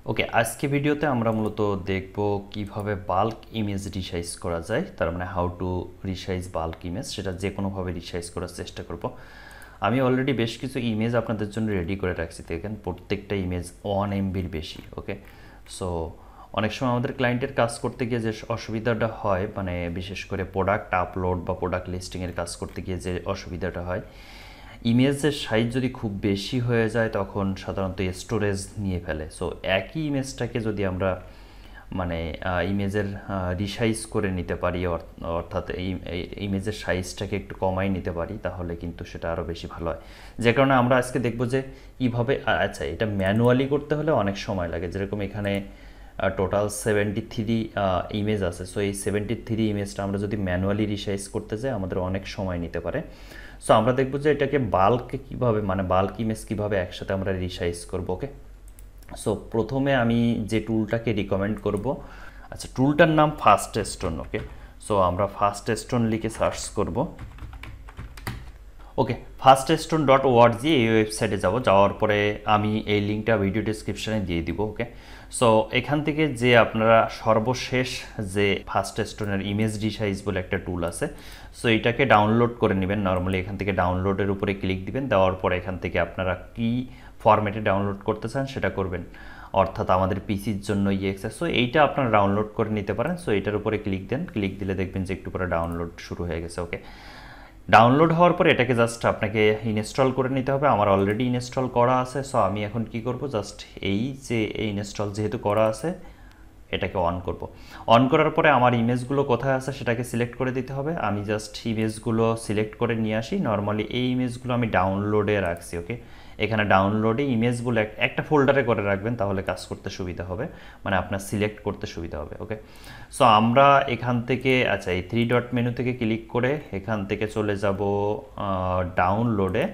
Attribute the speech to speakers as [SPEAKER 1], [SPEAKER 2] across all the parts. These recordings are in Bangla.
[SPEAKER 1] ওকে, আজকে ভিডিওতে আমরা মূলত দেখব কিভাবে বাল্ক ইমেজ রিসাইজ করা যায়। তার মানে how to resize bulk image, সেটা যে কোনোভাবে রিসাইজ করার চেষ্টা করব। আমি অলরেডি বেশ কিছু ইমেজ আপনাদের জন্য রেডি করে রাখছি, দেখেন প্রত্যেকটা ইমেজ 1 MB বেশি। ওকে, সো অনেক সময় আমাদের ক্লায়েন্টের কাজ করতে গিয়ে যে অসুবিধাটা হয়, মানে বিশেষ করে প্রোডাক্ট আপলোড বা প্রোডাক্ট লিস্টিংয়ের কাজ করতে গিয়ে যে অসুবিধাটা হয়, ইমেজের সাইজ যদি খুব বেশি হয়ে যায় তখন সাধারণত স্টোরেজ নিয়ে ফেলে। সো একই ইমেজটাকে যদি আমরা মানে ইমেজের রিসাইজ করে নিতে পারি, অর্থাৎ এই ইমেজের সাইজটাকে একটু কমাই নিতে পারি, তাহলে কিন্তু সেটা আরও বেশি ভালো হয়। যে কারণে আমরা আজকে দেখব যে কীভাবে, আচ্ছা এটা ম্যানুয়ালি করতে হলে অনেক সময় লাগে। যেরকম এখানে টোটাল 73 ইমেজ আছে। সো এই 73 ইমেজটা আমরা যদি ম্যানুয়ালি রিসাইজ করতে যাই আমাদের অনেক সময় নিতে পারে। সো আমরা দেখব যে এটাকে বাল্কে কীভাবে, মানে বাল্ক ইমেজ কীভাবে একসাথে আমরা রিসাইজ করব। ওকে, সো প্রথমে আমি যে টুলটাকে রিকমেন্ড করব, আচ্ছা টুলটার নাম ফাস্টেস্টোন। ওকে, সো আমরা ফাস্টেস্টোন লিখে সার্চ করব। ওকে, ফাস্টেস্টোন.org এই ওয়েবসাইটে যাওয়ার পরে আমি এই লিঙ্কটা ভিডিও ডিসক্রিপশানে দিয়ে দিব। ওকে, সো এখান থেকে যে আপনারা সর্বশেষ যে ফাস্টেস্টোনের ইমেজ রিসাইজ বলে একটা টুল আছে, সো এটাকে ডাউনলোড করে নেবেন। নর্মালি এখান থেকে ডাউনলোডের উপরে ক্লিক দিবেন, দেওয়ার পরে এখান থেকে আপনারা কি ফরম্যাটে ডাউনলোড করতে চান সেটা করবেন, অর্থাৎ আমাদের পিসির জন্য ইএক্সএস। সো এইটা আপনারা ডাউনলোড করে নিতে পারেন। সো এটার উপরে ক্লিক দেন, ক্লিক দিলে দেখবেন যে একটু পরে ডাউনলোড শুরু হয়ে গেছে। ওকে, ডাউনলোড হওয়ার পরে এটাকে জাস্ট আপনাকে ইনস্টল করে নিতে হবে। আমার অলরেডি ইনস্টল করা আছে। সো আমি এখন কি করব, জাস্ট এই যে এই ইনস্টল যেহেতু করা আছে এটাকে অন করব। অন করার পরে আমার ইমেজগুলো কোথায় আছে সেটাকে সিলেক্ট করে দিতে হবে। আমি জাস্ট ইমেজগুলো সিলেক্ট করে নিয়ে আসি। নর্মালি এই ইমেজগুলো আমি ডাউনলোডে রাখছি। ওকে, এখানে ডাউনলোডে ইমেজগুলো একটা ফোল্ডারে করে রাখবেন, তাহলে কাজ করতে সুবিধা হবে, মানে আপনার সিলেক্ট করতে সুবিধা হবে। ওকে, সো আমরা এখান থেকে, আচ্ছা এই 3 ডট মেনু থেকে ক্লিক করে এখান থেকে চলে যাব ডাউনলোডে।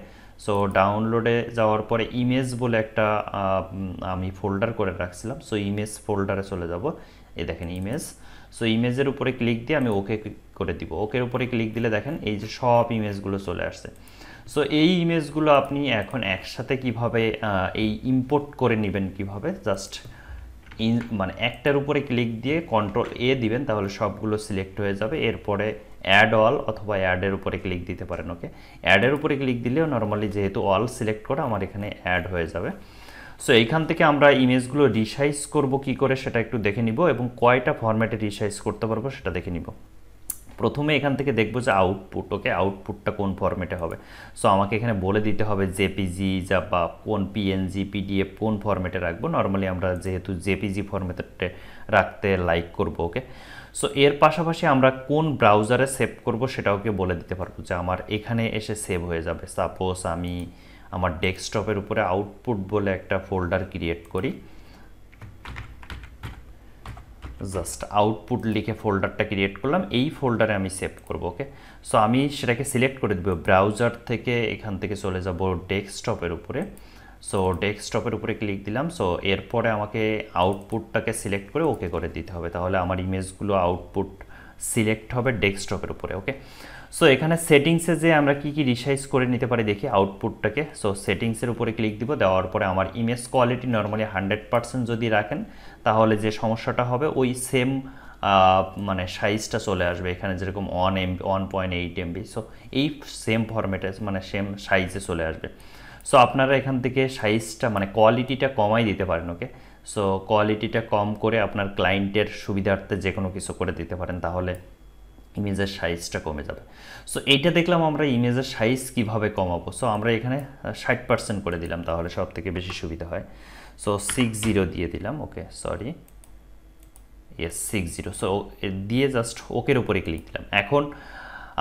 [SPEAKER 1] সো ডাউনলোডে যাওয়ার পরে ইমেজ বলে একটা আমি ফোল্ডার করে রাখছিলাম। সো ইমেজ ফোল্ডারে চলে যাব। এই দেখেন ইমেজ। সো ইমেজের উপরে ক্লিক দিয়ে আমি ওকে করে দিব। ওকের উপরে ক্লিক দিলে দেখেন এই যে সব ইমেজগুলো চলে আসছে। সো এই ইমেজগুলো আপনি এখন একসাথে কিভাবে এই ইম্পোর্ট করে নেবেন, কিভাবে জাস্ট মানে একটার উপরে ক্লিক দিয়ে Ctrl+A দিবেন, তাহলে সবগুলো সিলেক্ট হয়ে যাবে। এরপরে অ্যাড অল অথবা অ্যাডের উপরে ক্লিক দিতে পারেন। ওকে, অ্যাডের উপরে ক্লিক দিলেও নর্মালি যেহেতু অল সিলেক্ট করা আমার এখানে অ্যাড হয়ে যাবে। সো এইখান থেকে আমরা ইমেজগুলো রিসাইজ করব কি করে সেটা একটু দেখে নিব, এবং কয়টা ফরম্যাটে রিসাইজ করতে পারবো সেটা দেখে নিব। প্রথমে এখান থেকে দেখবো যে আউটপুট। ওকে, আউটপুটটা কোন ফরম্যাটে হবে। সো আমাকে এখানে বলে দিতে হবে জেপিজি যা বা কোন পিএনজি পিডিএফ কোন ফরম্যাটে রাখবো। নর্মালি আমরা যেহেতু জেপিজি ফরম্যাটে রাখতে লাইক করব। ওকে, সো এর পাশাপাশি আমরা কোন ব্রাউজারে সেভ করব সেটাওকে বলে দিতে পারবো, যে আমার এখানে এসে সেভ হয়ে যাবে। সাপোজ আমি আমার ডেস্কটপের উপরে আউটপুট বলে একটা ফোল্ডার ক্রিয়েট করি, জাস্ট আউটপুট লিখে ফোল্ডারটা ক্রিয়েট করলাম, এই ফোল্ডারে আমি সেভ করব। ওকে, সো আমি সেটাকে সিলেক্ট করে দেবো ব্রাউজার থেকে, এখান থেকে চলে যাব ডেস্কটপের উপরে। সো ডেস্কটপের উপরে ক্লিক দিলাম। সো এরপরে আমাকে আউটপুটটাকে সিলেক্ট করে ওকে করে দিতে হবে, তাহলে আমার ইমেজগুলো আউটপুট সিলেক্ট হবে ডেস্কটপের উপরে। ওকে, সো এখানে সেটিংসে যে আমরা কি কি রিসাইজ করে নিতে পারি দেখি আউটপুটটাকে। সো সেটিংসের উপরে ক্লিক দিব, দেওয়ার পরে আমার ইমেজ কোয়ালিটি নর্মালি 100% যদি রাখেন তাহলে যে সমস্যাটা হবে ওই সেম মানে সাইজটা চলে আসবে এখানে, যেরকম 1.8 MB। সো এই সেম ফরম্যাটে মানে সেম সাইজে চলে আসবে। সো আপনারা এখান থেকে সাইজটা মানে কোয়ালিটিটা কমাই দিতে পারেন। ওকে, সো কোয়ালিটিটা কম করে আপনার ক্লায়েন্টের সুবিধার্থে যে কোনো কিছু করে দিতে পারেন, তাহলে ইমেজের সাইজটা কমে যাবে। সো এইটা দেখলাম আমরা ইমেজের সাইজ কিভাবে কমাবো। সো আমরা এখানে 60% করে দিলাম, তাহলে সব থেকে বেশি সুবিধা হয়। সো 60 দিয়ে দিলাম। ওকে, সরি, ইয়েস 60। সো দিয়ে জাস্ট ওকের উপরে ক্লিক দিলাম। এখন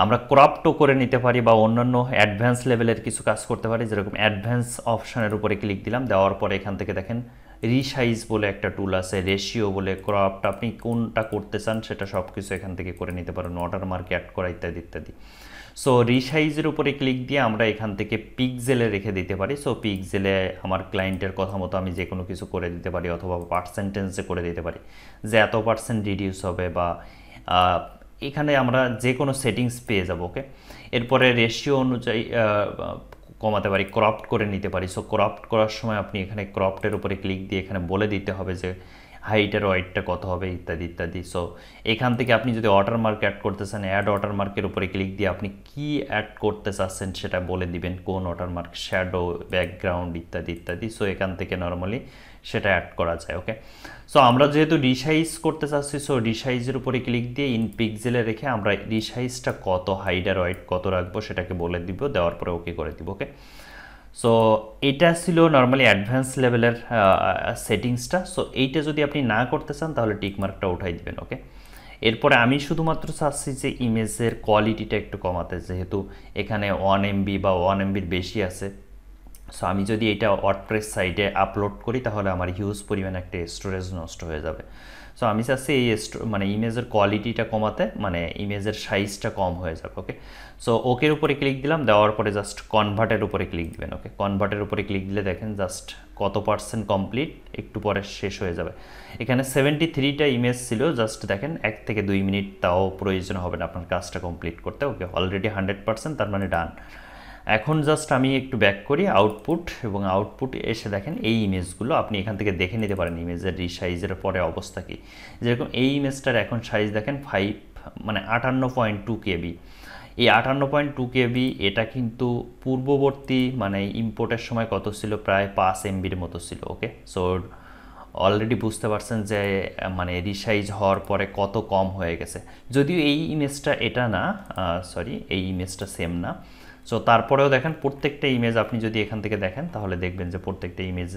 [SPEAKER 1] আমরা ক্রপও করে নিতে পারি বা অন্যান্য অ্যাডভান্স লেভেলের কিছু কাজ করতে পারি, যেরকম অ্যাডভান্স অপশানের উপরে ক্লিক দিলাম, দেওয়ার পরে এখান থেকে দেখেন রিসাইজ বলে একটা টুল আছে, রেশিও বলে, ক্রপটা আপনি কোনটা করতে চান সেটা সব কিছু এখান থেকে করে নিতে পারেন, ওয়াটারমার্ক অ্যাড করা ইত্যাদি ইত্যাদি। সো রিসাইজের উপরে ক্লিক দিয়ে আমরা এখান থেকে পিক্সেলে রেখে দিতে পারি। সো পিক্সেলে আমার ক্লায়েন্টের কথা মতো আমি যে কোনো কিছু করে দিতে পারি, অথবা পার্সেন্টেজে করে দিতে পারি যে এত পার্সেন্ট রিডিউস হবে, বা এখানে আমরা যে কোনো সেটিংস পেয়ে যাব। ওকে, এরপরে রেশিও অনুযায়ী কমাতে পারি, ক্রপড করে নিতে পারি। সো ক্রপড করার সময় আপনি এখানে ক্রপডের উপরে ক্লিক দিয়ে এখানে বলে দিতে হবে যে হাইট আর ওয়েটটা কত হবে ইত্যাদি ইত্যাদি। সো এখান থেকে আপনি যদি ওয়াটারমার্ক অ্যাড করতে চান, অ্যাড ওয়াটারমার্কের উপরে ক্লিক দিয়ে আপনি কি অ্যাড করতে চাচ্ছেন সেটা বলে দিবেন, কোন ওয়াটারমার্ক, শ্যাডো, ব্যাকগ্রাউন্ড ইত্যাদি ইত্যাদি। সো এখান থেকে নর্মালি সেটা অ্যাড করা যায়। ওকে, সো আমরা যেহেতু রিসাইজ করতে চাচ্ছি, সো রিসাইজের উপরে ক্লিক দিয়ে ইন পিক্সেলে রেখে আমরা রিসাইজটা কত, হাইট আর ওয়েট কত রাখবো সেটাকে বলে দিব, দেওয়ার পরে ওকে করে দিব। ওকে, সো এটা ছিল নর্মালি অ্যাডভান্স লেভেলের সেটিংসটা। সো এইটা যদি আপনি না করতে চান তাহলে টিকমার্কটা উঠাই দিবেন। ওকে, এরপরে আমি শুধুমাত্র চাচ্ছি যে ইমেজের কোয়ালিটিটা একটু কমাতে, যেহেতু এখানে 1 MB বা 1 MBর বেশি আছে। সো আমি যদি এটা ওয়ার্ডপ্রেস সাইটে আপলোড করি তাহলে আমার হিউজ পরিমাণে একটা স্টোরেজ নষ্ট হয়ে যাবে। সো আমি চাচ্ছি এই মানে ইমেজের কোয়ালিটিটা কমাতে, মানে ইমেজের সাইজটা কম হয়ে যাবে। ওকে, সো ওকের উপরে ক্লিক দিলাম, দেওয়ার পরে জাস্ট কনভার্টের উপরে ক্লিক দিবেন। ওকে, কনভার্টের উপরে ক্লিক দিলে দেখেন জাস্ট কত পার্সেন্ট কমপ্লিট, একটু পরে শেষ হয়ে যাবে। এখানে 73টা ইমেজ ছিল, জাস্ট দেখেন 1 থেকে 2 মিনিট তাও প্রয়োজন হবে না আপনার কাজটা কমপ্লিট করতে। ওকে, অলরেডি 100%, তার মানে ডান। এখন জাস্ট আমি একটু ব্যাক করি আউটপুট, এবং আউটপুট এসে দেখেন এই ইমেজগুলো আপনি এখান থেকে দেখে নিতে পারেন ইমেজের রিসাইজের পরে অবস্থা কি। যেরকম এই ইমেজটার এখন সাইজ দেখেন 58.2 KB। এই 58.2 KB এটা কিন্তু পূর্ববর্তী মানে ইম্পোর্টের সময় কত ছিল, প্রায় 5 MBর মতো ছিল। ওকে, সো অলরেডি বুঝতে পারছেন যে মানে রিসাইজ হওয়ার পরে কত কম হয়ে গেছে। যদিও এই ইমেজটা এটা না, সরি, এই ইমেজটা সেম না। সো তারপরেও দেখেন প্রত্যেকটা ইমেজ আপনি যদি এখান থেকে দেখেন তাহলে দেখবেন যে প্রত্যেকটা ইমেজ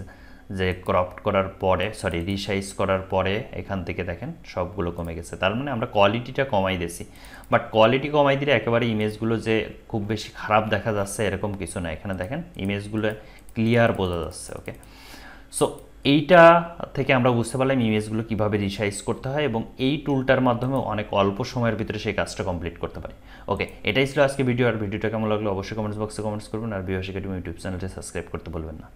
[SPEAKER 1] যে ক্রপড করার পরে, সরি, রিসাইজ করার পরে এখান থেকে দেখেন সবগুলো কমে গেছে। তার মানে আমরা কোয়ালিটিটা কমাই দিয়েছি, বাট কোয়ালিটি কমাই দিলে একেবারে ইমেজগুলো যে খুব বেশি খারাপ দেখা যাচ্ছে এরকম কিছু না। এখানে দেখেন ইমেজগুলো ক্লিয়ার বোঝা যাচ্ছে। ওকে, সো এইটা থেকে আমরা বুঝতে পারলাম ইমেজগুলো কীভাবে রিসাইজ করতে হয়, এবং এই টুলটার মাধ্যমে অনেক অল্প সময়ের ভিতরে সেই কাজটা কমপ্লিট করতে পারি। ওকে, এটাই ছিল আজকে ভিডিও। আর ভিডিওটা কেমন লাগলো অবশ্যই কমেন্টস বক্সে কমেন্টস করবেন, আর বিভাস একাডেমি ইউটিউব চ্যানেলটি সাবস্ক্রাইব করতে বলবেন না।